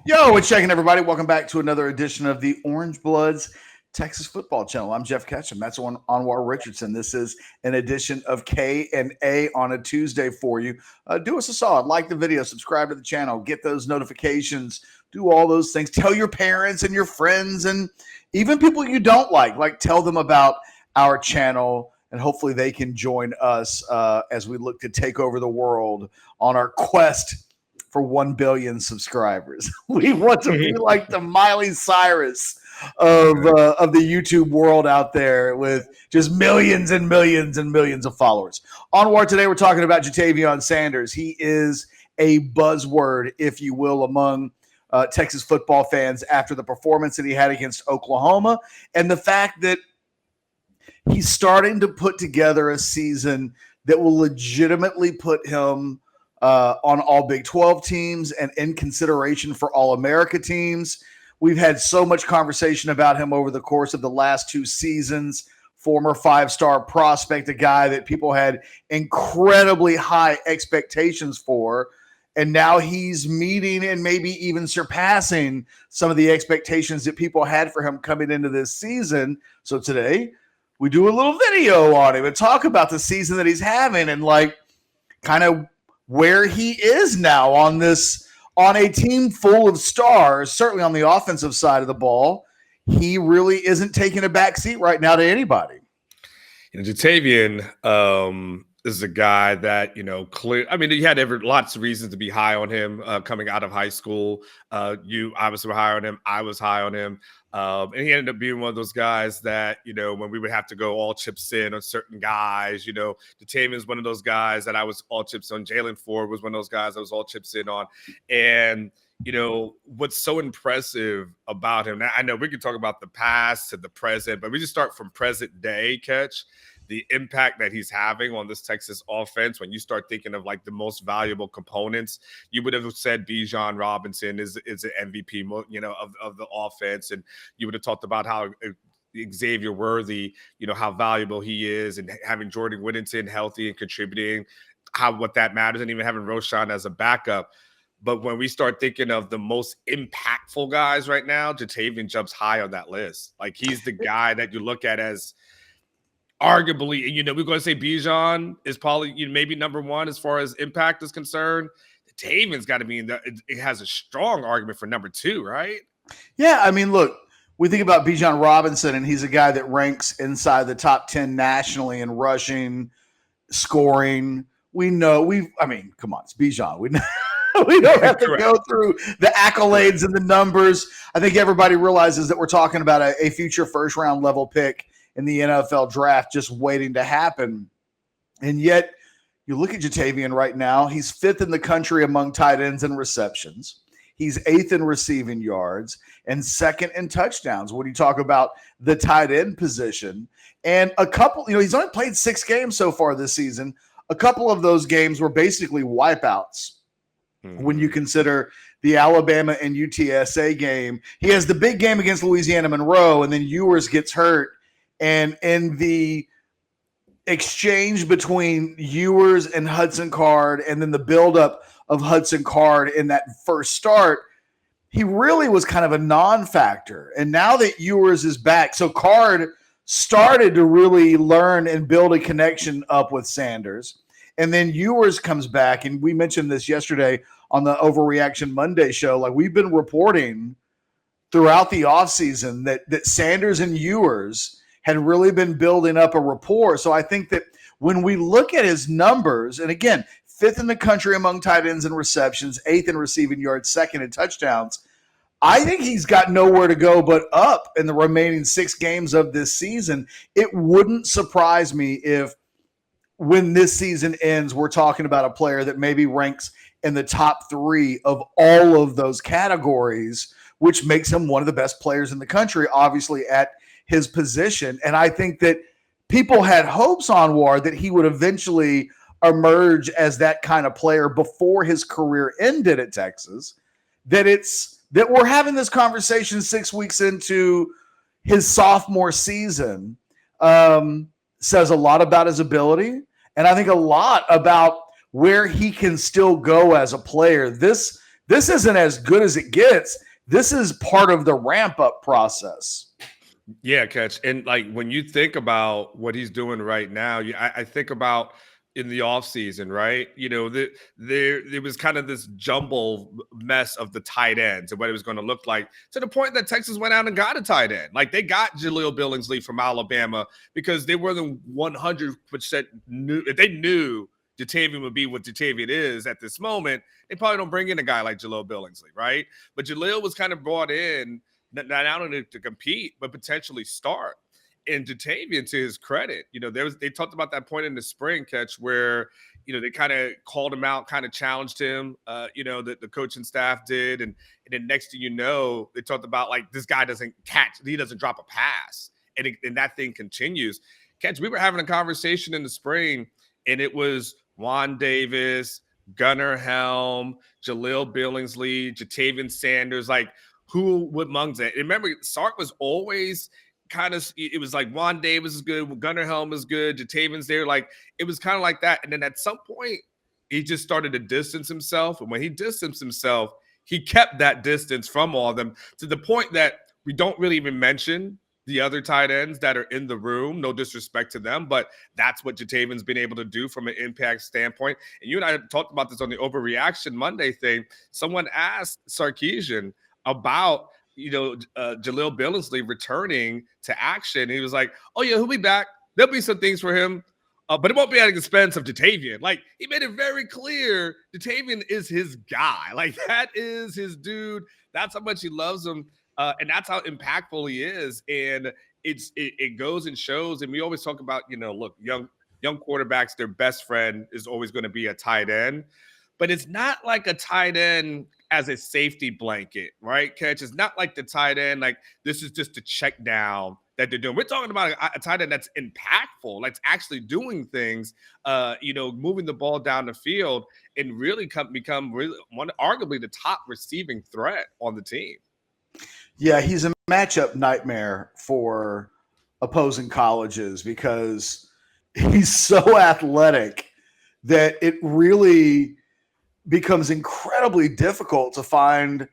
Yo, what's checking, everybody? Welcome back to another edition of the Orange Bloods Texas Football Channel. I'm Jeff Ketchum. That's Anwar Richardson. This is an edition of K and A on a Tuesday for you. Do us a solid. Like the video, subscribe to the channel, get those notifications, do all those things. Tell your parents and your friends and even people you don't like tell them about our channel, and hopefully they can join us as we look to take over the world on our quest for 1 billion subscribers. We want to be like the Miley Cyrus of the YouTube world out there with just millions and millions and millions of followers. Onward today, we're talking about Ja'Tavion Sanders. He is a buzzword, if you will, among Texas football fans after the performance that he had against Oklahoma and the fact that he's starting to put together a season that will legitimately put him on all Big 12 teams and in consideration for All-America teams. We've had so much conversation about him over the course of the last two seasons. Former five-star prospect, a guy that people had incredibly high expectations for. And now he's meeting and maybe even surpassing some of the expectations that people had for him coming into this season. So today we do a little video on him and talk about the season that he's having and kind of where he is now on a team full of stars, certainly on the offensive side of the ball. He really isn't taking a back seat right now to anybody. Ja'Tavion is a guy that, clear. I mean, he had lots of reasons to be high on him coming out of high school. You obviously were high on him. I was high on him. And he ended up being one of those guys that, when we would have to go all chips in on certain guys, Ja'Tavion is one of those guys that I was all chips on. Jalen Ford was one of those guys I was all chips in on. And, what's so impressive about him, now I know we can talk about the past to the present, but we just start from present day, Ketch. The impact that he's having on this Texas offense, when you start thinking of the most valuable components, you would have said Bijan Robinson is an MVP, of the offense. And you would have talked about how Xavier Worthy, how valuable he is, and having Jordan Whittington healthy and contributing, what that matters, and even having Roshan as a backup. But when we start thinking of the most impactful guys right now, Ja'Tavion jumps high on that list. He's the guy that you look at as arguably, we're going to say Bijan is probably maybe number one as far as impact is concerned. Ja'Tavion's got to be it has a strong argument for number two, right? Yeah, I mean, look, we think about Bijan Robinson, and he's a guy that ranks inside the top 10 nationally in rushing, scoring. We know come on, it's Bijan. We don't have to go through the accolades and the numbers. I think everybody realizes that we're talking about a future first-round level pick in the NFL draft just waiting to happen. And yet you look at Ja'Tavion right now, he's fifth in the country among tight ends in receptions. He's eighth in receiving yards and second in touchdowns when you talk about the tight end position. And a couple, he's only played 6 games so far this season. A couple of those games were basically wipeouts. When you consider the Alabama and UTSA game. He has the big game against Louisiana Monroe, and then Ewers gets hurt. And in the exchange between Ewers and Hudson Card and then the buildup of Hudson Card in that first start, he really was kind of a non-factor. And now that Ewers is back, so Card started to really learn and build a connection up with Sanders. And then Ewers comes back, and we mentioned this yesterday on the Overreaction Monday show. We've been reporting throughout the offseason that Sanders and Ewers had really been building up a rapport. So I think that when we look at his numbers, and again, fifth in the country among tight ends in receptions, eighth in receiving yards, second in touchdowns, I think he's got nowhere to go but up in the remaining 6 games of this season. It wouldn't surprise me if when this season ends, we're talking about a player that maybe ranks in the top 3 of all of those categories, which makes him one of the best players in the country, obviously at his position. And I think that people had hopes on Ward that he would eventually emerge as that kind of player before his career ended at Texas. That we're having this conversation 6 weeks into his sophomore season says a lot about his ability, and I think a lot about where he can still go as a player. This this isn't as good as it gets. This is part of the ramp up process. Yeah, Catch. And like when you think about what he's doing right now, I think about in the offseason, right? There was kind of this jumble mess of the tight ends and what it was going to look like, to the point that Texas went out and got a tight end. Like they got Jaleel Billingsley from Alabama because they were the 100% knew, if they knew Jatavian would be what Jatavian is at this moment, they probably don't bring in a guy like Jaleel Billingsley, right? But Jaleel was kind of brought in not only to compete, but potentially start. And Jatavian, to his credit, they talked about that point in the spring, Catch, where, they kind of called him out, kind of challenged him, the coaching staff did. And then next thing you know, they talked about like, this guy doesn't catch, he doesn't drop a pass. And that thing continues. Catch, we were having a conversation in the spring, and it was Juan Davis, Gunnar Helm, Jaleel Billingsley, Jatavian Sanders, like who would among that? Remember, Sark was always kind of, it was like Juan Davis is good, Gunnar Helm is good, Jatavian's there. Like it was kind of like that. And then at some point, he just started to distance himself. And when he distanced himself, he kept that distance from all of them, to the point that we don't really even mention the other tight ends that are in the room. No disrespect to them, but that's what Jatavian's been able to do from an impact standpoint. And you and I talked about this on the Overreaction Monday thing. Someone asked Sarkisian about Jaleel Billingsley returning to action. He was like, oh yeah, he'll be back. There'll be some things for him, but it won't be at the expense of Jatavian. Like he made it very clear Jatavian is his guy. Like that is his dude. That's how much he loves him. And that's how impactful he is. And it goes and shows. And we always talk about, look, young quarterbacks, their best friend is always going to be a tight end. But it's not like a tight end as a safety blanket, right, Catch? It's not like the tight end, like this is just a check down that they're doing. We're talking about a tight end that's impactful, like actually doing things, moving the ball down the field and really become really arguably the top receiving threat on the team. Yeah, he's a matchup nightmare for opposing colleges because he's so athletic that it really becomes incredibly difficult to find.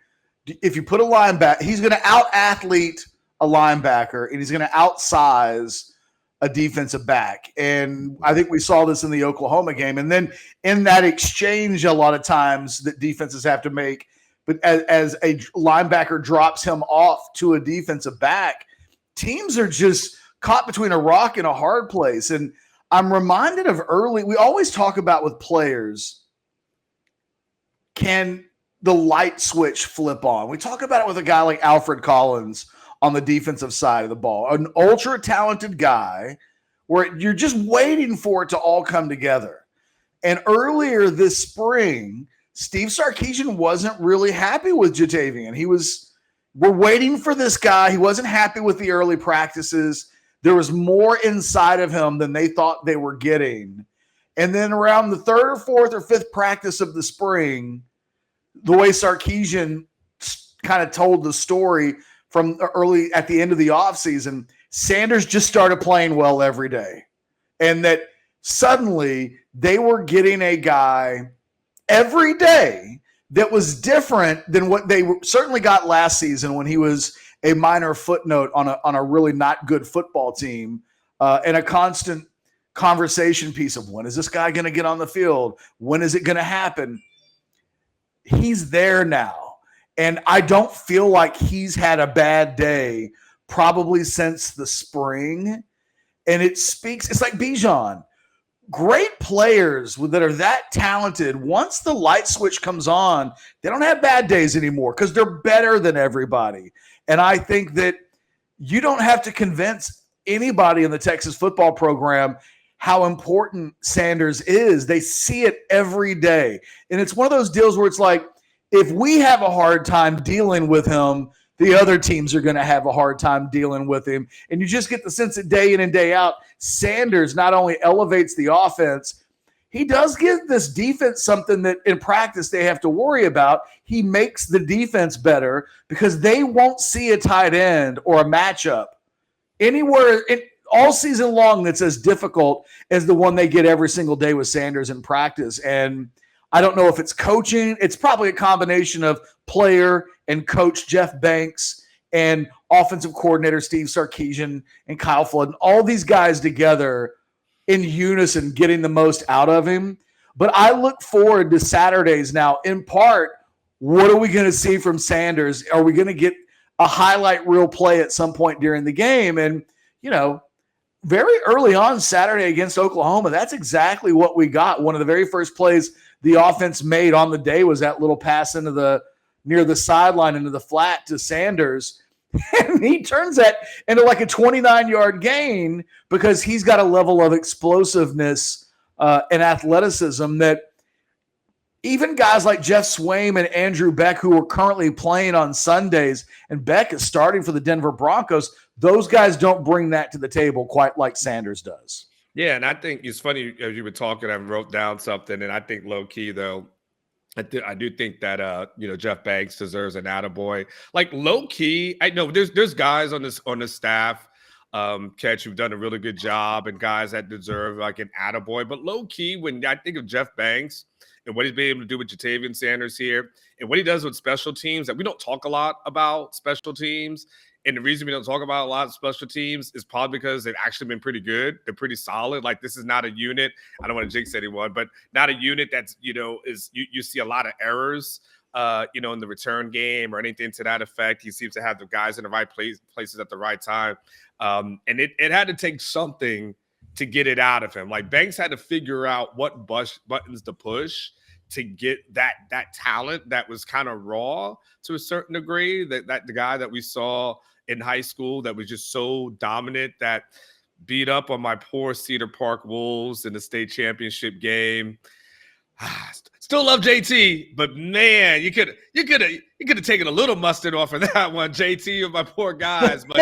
If you put a linebacker, he's going to out-athlete a linebacker, and he's going to outsize a defensive back. And I think we saw this in the Oklahoma game. And then in that exchange, a lot of times that defenses have to make, but as a linebacker drops him off to a defensive back, teams are just caught between a rock and a hard place. And I'm reminded of we always talk about with players, can the light switch flip on? We talk about it with a guy like Alfred Collins on the defensive side of the ball, an ultra talented guy where you're just waiting for it to all come together. And earlier this spring, Steve Sarkisian wasn't really happy with Jatavian. We're waiting for this guy. He wasn't happy with the early practices. There was more inside of him than they thought they were getting. And then around the third or fourth or fifth practice of the spring, the way Sarkisian kind of told the story from early at the end of the offseason, Sanders just started playing well every day. And that suddenly they were getting a guy every day that was different than what they certainly got last season when he was a minor footnote on a really not good football team, and a constant conversation piece of when is this guy going to get on the field? When is it going to happen? He's there now. And I don't feel like he's had a bad day probably since the spring. And it's like Bijan. Great players that are that talented, once the light switch comes on, they don't have bad days anymore because they're better than everybody. And I think that you don't have to convince anybody in the Texas football program how important Sanders is. They see it every day. And it's one of those deals where it's like, if we have a hard time dealing with him, the other teams are going to have a hard time dealing with him. And you just get the sense that day in and day out, Sanders not only elevates the offense, he does give this defense something that in practice they have to worry about. He makes the defense better because they won't see a tight end or a matchup anywhere all season long that's as difficult as the one they get every single day with Sanders in practice. And I don't know if it's coaching. It's probably a combination of player and coach Jeff Banks and offensive coordinator Steve Sarkisian and Kyle Flood, and all these guys together in unison getting the most out of him. But I look forward to Saturdays now, in part, what are we going to see from Sanders? Are we going to get a highlight reel play at some point during the game? And, very early on Saturday against Oklahoma, that's exactly what we got. One of the very first plays the offense made on the day was that little pass near the sideline into the flat to Sanders. And he turns that into like a 29-yard gain because he's got a level of explosiveness and athleticism that even guys like Jeff Swaim and Andrew Beck, who are currently playing on Sundays, and Beck is starting for the Denver Broncos, those guys don't bring that to the table quite like Sanders does. Yeah, and I think it's funny as you were talking, I wrote down something, and I think low-key, though, I do think that Jeff Banks deserves an attaboy. Like low-key, I know there's guys on this staff, Ketch, who've done a really good job, and guys that deserve like an attaboy. But low-key, when I think of Jeff Banks and what he's been able to do with Jatavian Sanders here, and what he does with special teams, that we don't talk a lot about special teams. And the reason we don't talk about a lot of special teams is probably because they've actually been pretty good. They're pretty solid. Like, this is not a unit. I don't want to jinx anyone, but not a unit that's, is you see a lot of errors, in the return game or anything to that effect. He seems to have the guys in the right places at the right time. And it had to take something to get it out of him. Like, Banks had to figure out what buttons to push to get that talent that was kind of raw to a certain degree, that the guy that we saw in high school that was just so dominant, that beat up on my poor Cedar Park Wolves in the state championship game. Still love JT, but man, you could have taken a little mustard off of that one, JT, of my poor guys. But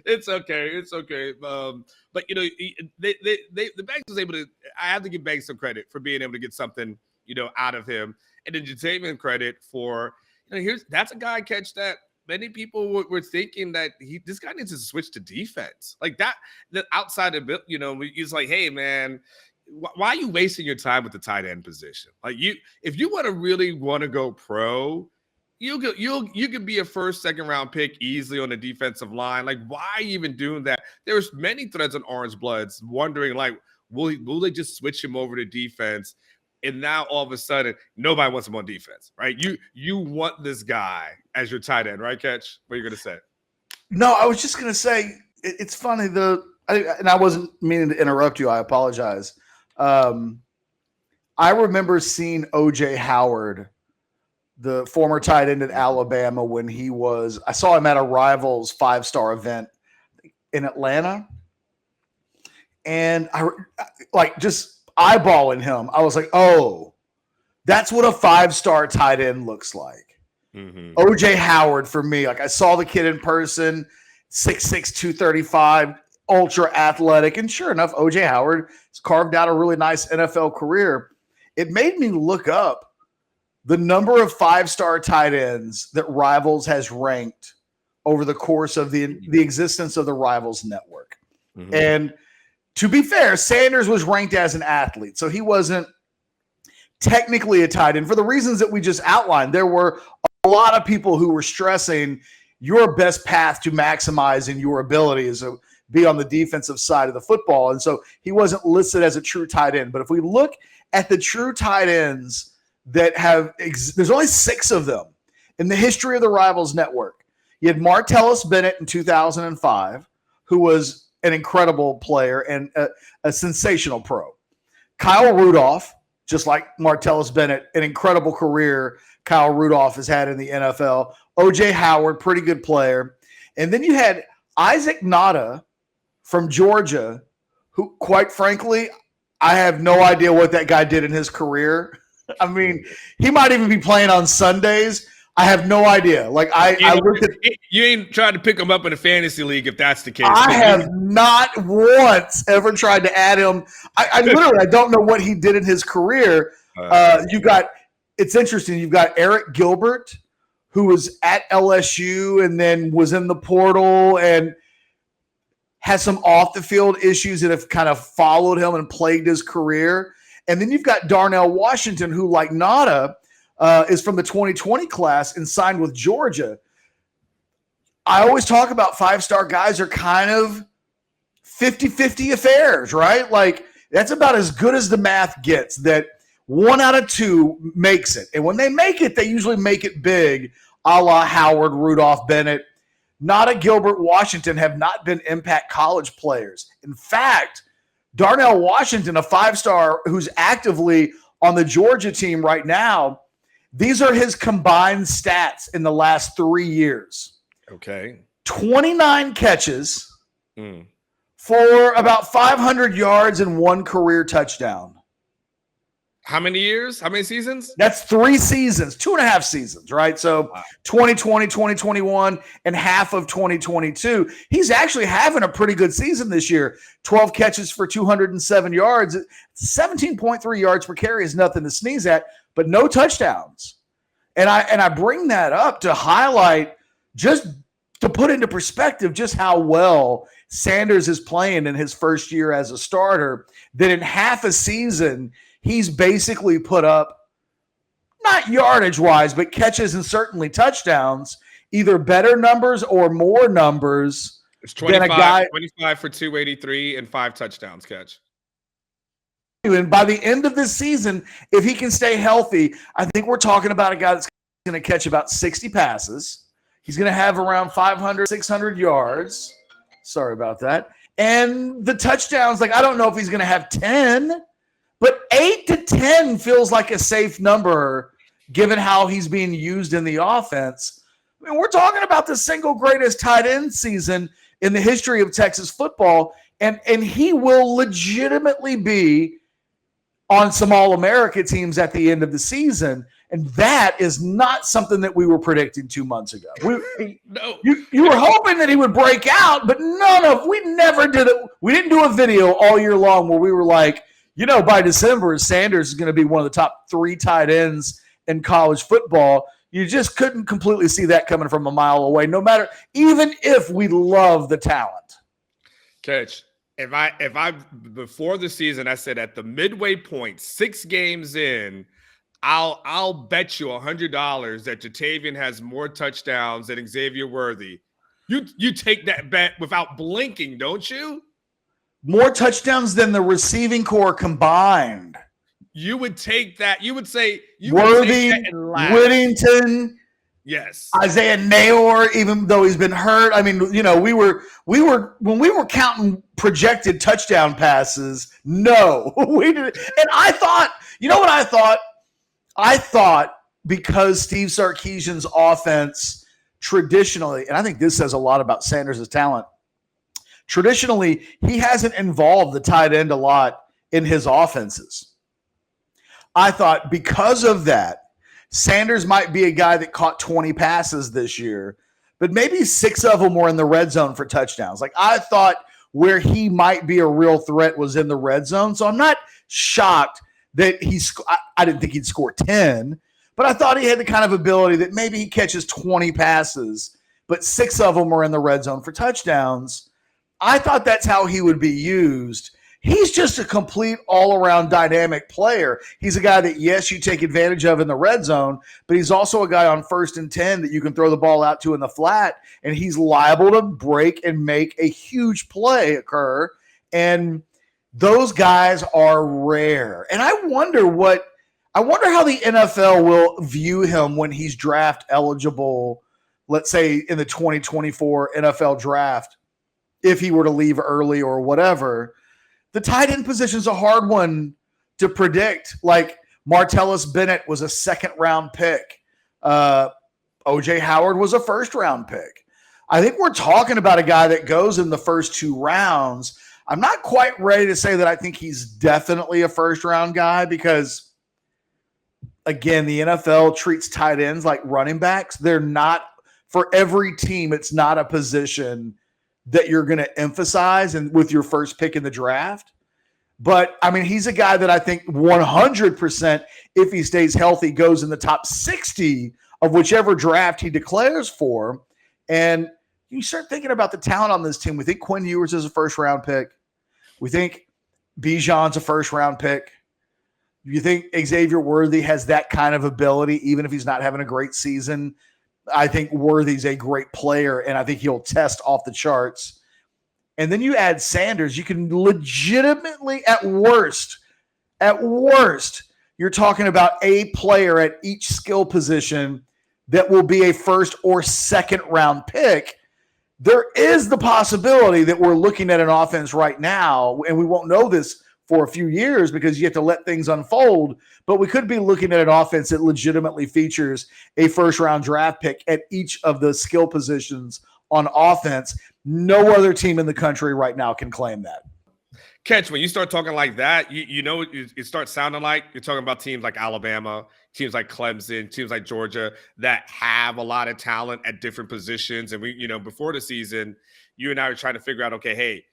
it's okay. It's okay. But the Banks was able to. I have to give Banks some credit for being able to get something out of him, and then Jatavian credit for that's a guy, Ketch, that many people were thinking that this guy needs to switch to defense like that. The outside of he's like, hey man, why are you wasting your time with the tight end position? Like, if you really want to go pro, you can be a first, second round pick easily on the defensive line. Like, why are you even doing that? There's many threads on Orange Bloods wondering, like, will they just switch him over to defense? And now all of a sudden, nobody wants him on defense, right? You want this guy as your tight end, right, Ketch? What are you going to say? No, I was just going to say, it's funny. And I wasn't meaning to interrupt you. I apologize. I remember seeing O.J. Howard, the former tight end at Alabama, when I saw him at a Rivals 5-star event in Atlanta. And I just eyeballing him. I was like, oh, that's what a 5-star tight end looks like. Mm-hmm. O.J. Howard for me. Like, I saw the kid in person, 6'6", 235, ultra athletic. And sure enough, O.J. Howard has carved out a really nice NFL career. It made me look up the number of 5-star tight ends that Rivals has ranked over the course of the existence of the Rivals network. Mm-hmm. And to be fair, Sanders was ranked as an athlete, so he wasn't technically a tight end for the reasons that we just outlined. There were a lot of people who were stressing your best path to maximizing your ability is to be on the defensive side of the football, and so he wasn't listed as a true tight end. But if we look at the true tight ends that there's only 6 of them in the history of the Rivals network. You had Martellus Bennett in 2005, who was an incredible player and a sensational pro. Kyle Rudolph, just like Martellus Bennett, an incredible career Kyle Rudolph has had in the NFL. O.J. Howard, pretty good player. And then you had Isaac Nada from Georgia, who, quite frankly, I have no idea what that guy did in his career. I mean, he might even be playing on Sundays. I have no idea. Like, I looked at you ain't tried to pick him up in a fantasy league if that's the case. I have not once ever tried to add him. I literally I don't know what he did in his career. It's interesting. You've got Eric Gilbert, who was at LSU and then was in the portal and has some off the field issues that have kind of followed him and plagued his career. And then you've got Darnell Washington, who, like Nada, is from the 2020 class and signed with Georgia. I always talk about five-star guys are kind of 50-50 affairs, right? Like, that's about as good as the math gets, that 1 out of 2 makes it. And when they make it, they usually make it big, a la Howard, Rudolph, Bennett. Nada, Gilbert, Washington have not been impact college players. In fact, Darnell Washington, a five-star who's actively on the Georgia team right now, these are his combined stats in the last 3 years. Okay. 29 catches for about 500 yards and 1 career touchdown. How many years? How many seasons? That's 3 seasons, 2.5 seasons, right? So 2020, 2021, and half of 2022. He's actually having a pretty good season this year. 12 catches for 207 yards. 17.3 yards per carry is nothing to sneeze at, but no touchdowns. And I bring that up to highlight, just to put into perspective just how well Sanders is playing in his first year as a starter, that in half a season, he's basically put up, not yardage-wise, but catches and certainly touchdowns, either better numbers or more numbers it's 25, than a guy. 25 for 283 and 5 touchdowns catch. And by the end of this season, if he can stay healthy, I think we're talking about a guy that's going to catch about 60 passes. He's going to have around 500, 600 yards. Sorry about that. And the touchdowns, like, I don't know if he's going to have 10, but 8 to 10 feels like a safe number given how he's being used in the offense. I mean, we're talking about the single greatest tight end season in the history of Texas football, and he will legitimately be on some All-America teams at the end of the season. And that is not something that we were predicting 2 months ago. No. You were hoping that he would break out, but we never did it. We didn't do a video all year long where we were like, by December, Sanders is going to be one of the top 3 tight ends in college football. You just couldn't completely see that coming from a mile away, even if we love the talent. Catch. If I before the season, I said at the midway point, 6 games in, I'll bet you $100 that Jatavian has more touchdowns than Xavier Worthy. You take that bet without blinking, don't you? More touchdowns than the receiving core combined. You would take that. You would say Worthy, Whittington, yes, Isaiah Nayor, even though he's been hurt. I mean, we were when we were counting projected touchdown passes. No, we didn't. And I thought, what I thought? I thought because Steve Sarkisian's offense traditionally, and I think this says a lot about Sanders' talent. Traditionally, he hasn't involved the tight end a lot in his offenses. I thought because of that, Sanders might be a guy that caught 20 passes this year, but maybe 6 of them were in the red zone for touchdowns. Like, I thought where he might be a real threat was in the red zone. So I'm not shocked that I didn't think he'd score 10, but I thought he had the kind of ability that maybe he catches 20 passes, but 6 of them were in the red zone for touchdowns. I thought that's how he would be used. He's just a complete all-around dynamic player. He's a guy that, yes, you take advantage of in the red zone, but he's also a guy on 1st and 10 that you can throw the ball out to in the flat, and he's liable to break and make a huge play occur. And those guys are rare. And I wonder how the NFL will view him when he's draft eligible, let's say in the 2024 NFL draft, if he were to leave early or whatever. The tight end position is a hard one to predict. Like, Martellus Bennett was a 2nd-round pick. O.J. Howard was a 1st-round pick. I think we're talking about a guy that goes in the first 2 rounds. I'm not quite ready to say that I think he's definitely a 1st-round guy because, again, the NFL treats tight ends like running backs. They're not – for every team, it's not a position that you're going to emphasize and with your first pick in the draft. But, I mean, he's a guy that I think 100%, if he stays healthy, goes in the top 60 of whichever draft he declares for. And you start thinking about the talent on this team. We think Quinn Ewers is a 1st-round pick. We think Bijan's a 1st-round pick. You think Xavier Worthy has that kind of ability, even if he's not having a great season? I think Worthy's a great player, and I think he'll test off the charts. And then you add Sanders, you can legitimately, at worst, you're talking about a player at each skill position that will be a first or second round pick. There is the possibility that we're looking at an offense right now, and we won't know this for a few years because you have to let things unfold, but we could be looking at an offense that legitimately features a first-round draft pick at each of the skill positions on offense. No other team in the country right now can claim that. Ketch, when you start talking like that, it starts sounding like you're talking about teams like Alabama, teams like Clemson, teams like Georgia that have a lot of talent at different positions. And before the season, you and I were trying to figure out, okay, hey,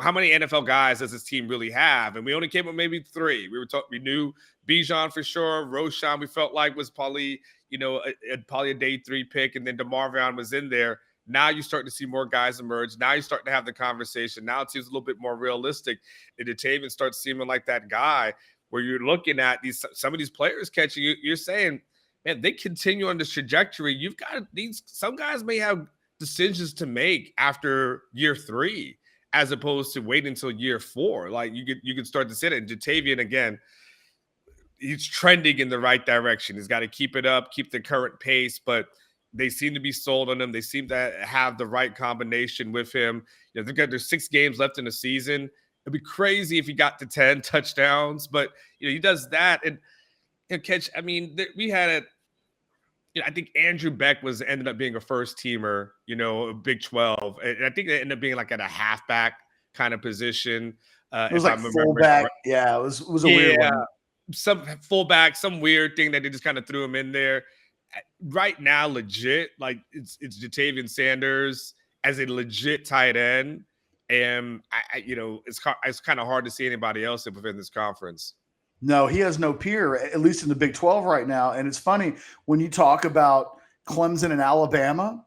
how many NFL guys does this team really have? And we only came up maybe 3. We knew Bijan for sure. Roschon, we felt like was probably a day 3 pick, and then DeMarvion was in there. Now you're starting to see more guys emerge. Now you're starting to have the conversation. Now it seems a little bit more realistic. And Jatavian starts seeming like that guy where you're looking at some of these players catching. You're saying, man, they continue on this trajectory. You've got some guys may have decisions to make after year 3, as opposed to waiting until year 4. Like you could start to see it. And Jatavian, again, he's trending in the right direction. He's got to keep it up, keep the current pace, but they seem to be sold on him. They seem to have the right combination with him. There's 6 games left in the season. It'd be crazy if he got to 10 touchdowns, but he does that. And Ketch, I mean, we had I think Andrew Beck ended up being a first teamer, Big 12. And I think they ended up being like at a halfback kind of position. It was like fullback. Right. Yeah, it was a weird one. Some fullback, some weird thing that they just kind of threw him in there. Right now, legit, like it's Jatavian Sanders as a legit tight end, and it's kind of hard to see anybody else within this conference. No, he has no peer, at least in the Big 12 right now. And it's funny when you talk about Clemson and Alabama.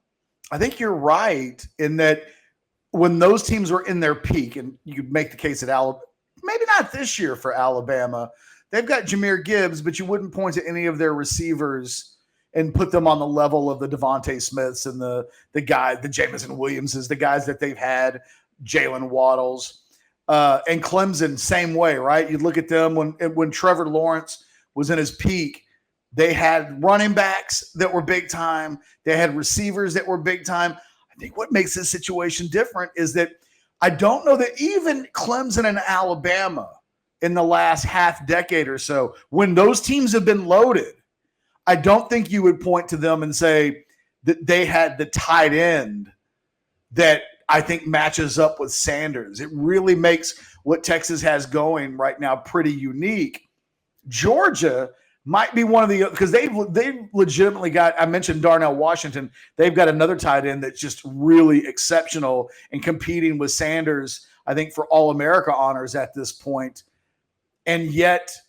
I think you're right in that when those teams were in their peak, and you could make the case that Alabama, maybe not this year for Alabama. They've got Jahmyr Gibbs, but you wouldn't point to any of their receivers and put them on the level of the Devontae Smiths and the Jameson Williamses, the guys that they've had, Jalen Waddles. And Clemson, same way, right? You look at them when Trevor Lawrence was in his peak, they had running backs that were big time. They had receivers that were big time. I think what makes this situation different is that I don't know that even Clemson and Alabama in the last half decade or so, when those teams have been loaded, I don't think you would point to them and say that they had the tight end that I think matches up with Sanders. It really makes what Texas has going right now pretty unique. Georgia might be one of the – because they've legitimately got – I mentioned Darnell Washington. They've got another tight end that's just really exceptional and competing with Sanders, I think, for All-America honors at this point. And yet –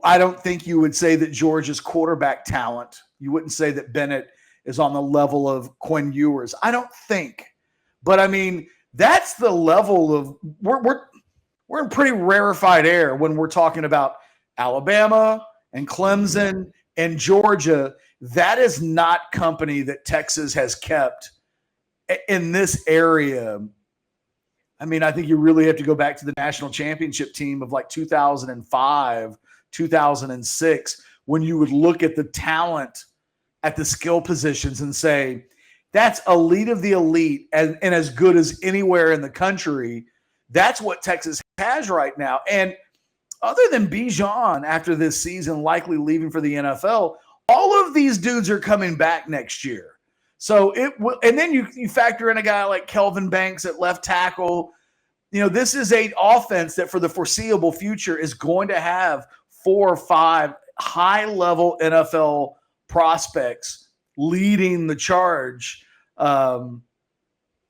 I don't think you would say that Georgia's quarterback talent, you wouldn't say that Bennett is on the level of Quinn Ewers. I don't think. But I mean, that's the level of we're in pretty rarefied air when we're talking about Alabama and Clemson and Georgia. That is not company that Texas has kept in this area. I mean, I think you really have to go back to the national championship team of like 2005, 2006, when you would look at the talent at the skill positions and say, that's elite of the elite and as good as anywhere in the country. That's what Texas has right now. And other than Bijan after this season, likely leaving for the NFL, all of these dudes are coming back next year. So it will, and then you factor in a guy like Kelvin Banks at left tackle. This is an offense that for the foreseeable future is going to have 4 or 5 high-level NFL prospects leading the charge. And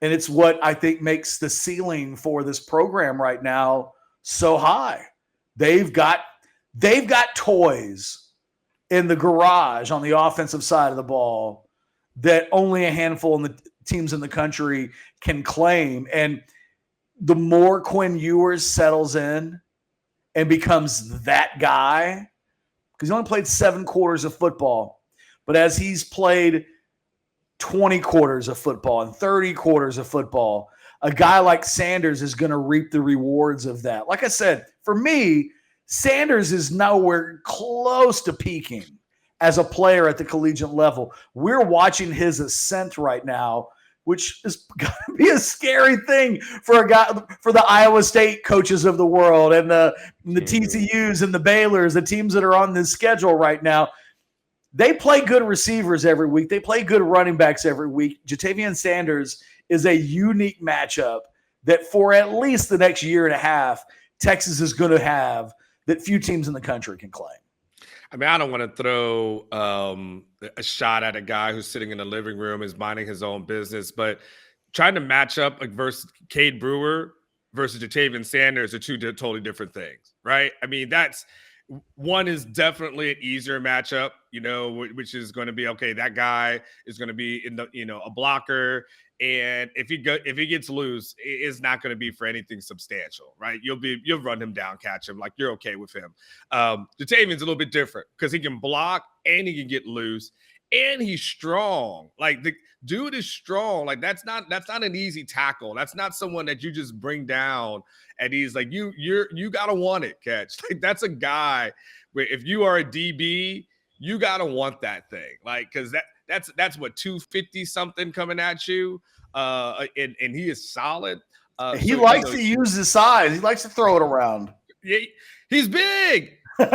it's what I think makes the ceiling for this program right now so high. They've got toys in the garage on the offensive side of the ball that only a handful of the teams in the country can claim. And the more Quinn Ewers settles in and becomes that guy, because he only played 7 quarters of football, but as he's played 20 quarters of football and 30 quarters of football, a guy like Sanders is going to reap the rewards of that. Like I said, for me, Sanders is nowhere close to peaking as a player at the collegiate level. We're watching his ascent right now, which is going to be a scary thing for a guy, for the Iowa State coaches of the world and the TCUs and the Baylors, the teams that are on this schedule right now. They play good receivers every week. They play good running backs every week. Ja'Tavion Sanders is a unique matchup that for at least the next year and a half, Texas is going to have that few teams in the country can claim. I mean, I don't want to throw a shot at a guy who's sitting in the living room, is minding his own business, but trying to match up like versus Cade Brewer versus Ja'Tavion Sanders are two totally different things, right? I mean, one is definitely an easier matchup, which is going to be, okay, that guy is going to be in the, a blocker. And if he gets loose, it's not going to be for anything substantial, right? You'll run him down, catch him, like you're okay with him. Ja'Tavion's a little bit different because he can block and he can get loose and he's strong. Like the dude is strong. Like that's not an easy tackle. That's not someone that you just bring down and he's like, you gotta want it, Ketch. Like that's a guy where if you are a DB, you gotta want that thing. Like, cause that's what 250 something coming at you. And he is solid. He likes to use his size. He likes to throw it around. Yeah, he's big. He's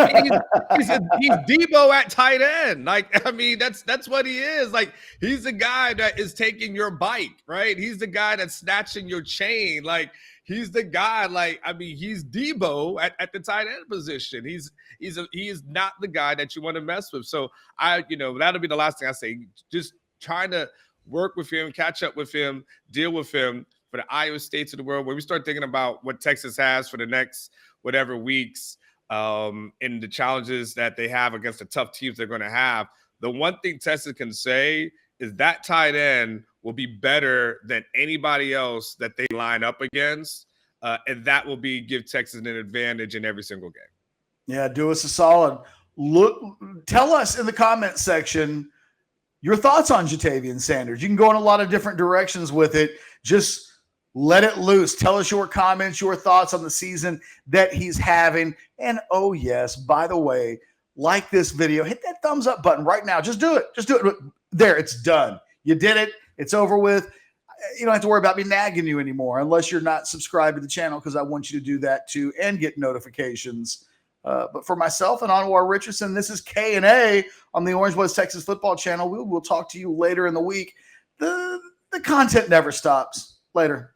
Debo at tight end. Like, I mean, that's what he is. Like, he's the guy that is taking your bike, right? He's the guy that's snatching your chain. Like, he's the guy. Like, I mean, he's Debo at the tight end position. He is not the guy that you want to mess with. So that'll be the last thing I say. Just trying to work with him, catch up with him, deal with him for the Iowa States of the world. When we start thinking about what Texas has for the next whatever weeks, and the challenges that they have against the tough teams they're going to have, the one thing Texas can say is that tight end will be better than anybody else that they line up against, and that will give Texas an advantage in every single game. Yeah, do us a solid. Tell us in the comment section your thoughts on Ja'Tavion Sanders. You can go in a lot of different directions with it. Just let it loose. Tell us your comments, your thoughts on the season that he's having. And oh, yes, by the way, like this video, hit that thumbs up button right now. Just do it. Just do it. There, it's done. You did it. It's over with. You don't have to worry about me nagging you anymore unless you're not subscribed to the channel, because I want you to do that too and get notifications. But for myself and Anwar Richardson, this is K&A on the Orange Boys Texas Football Channel. We'll talk to you later in the week. The content never stops. Later.